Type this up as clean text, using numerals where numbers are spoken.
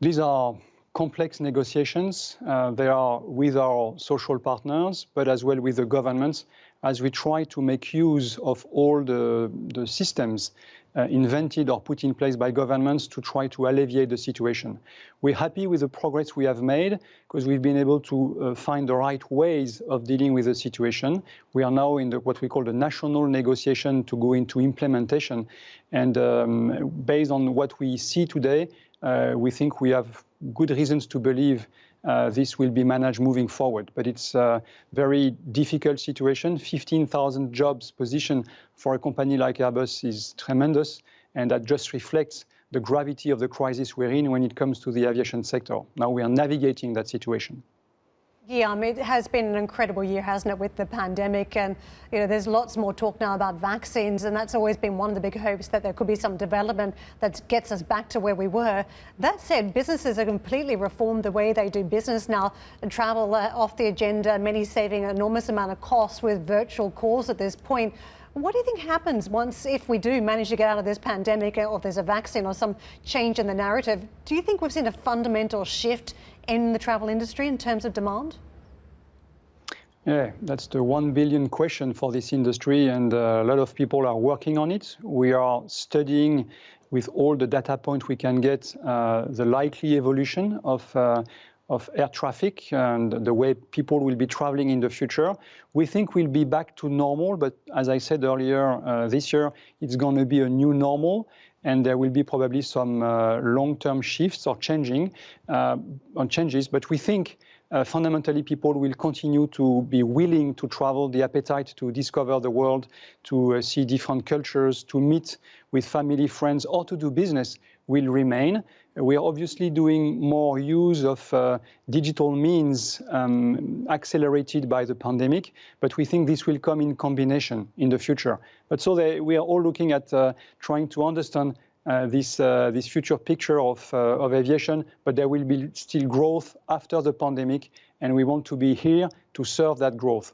These are complex negotiations. They are with our social partners, but as well with the governments, as we try to make use of all the systems invented or put in place by governments to try to alleviate the situation. We're happy with the progress we have made because we've been able to find the right ways of dealing with the situation. We are now in what we call the national negotiation to go into implementation. And based on what we see today, we think we have good reasons to believe this will be managed moving forward. But it's a very difficult situation. 15,000 jobs position for a company like Airbus is tremendous, and that just reflects the gravity of the crisis we're in when it comes to the aviation sector. Now we are navigating that situation. Guillaume, it has been an incredible year, hasn't it, with the pandemic, and there's lots more talk now about vaccines, and that's always been one of the big hopes that there could be some development that gets us back to where we were. That said, businesses have completely reformed the way they do business now, and travel off the agenda, many saving an enormous amount of costs with virtual calls at this point. What do you think happens if we do manage to get out of this pandemic, or if there's a vaccine or some change in the narrative? Do you think we've seen a fundamental shift in the travel industry in terms of demand? Yeah, that's the 1 billion question for this industry, and a lot of people are working on it. We are studying with all the data points we can get the likely evolution of air traffic and the way people will be traveling in the future. We think we'll be back to normal, but as I said earlier, this year it's going to be a new normal, and there will be probably some long-term shifts or changes. But we think fundamentally people will continue to be willing to travel. The appetite to discover the world, to see different cultures, to meet with family, friends, or to do business will remain. We are obviously doing more use of digital means accelerated by the pandemic, but we think this will come in combination in the future. But so we are all looking at trying to understand this future picture of aviation, but there will be still growth after the pandemic, and we want to be here to serve that growth.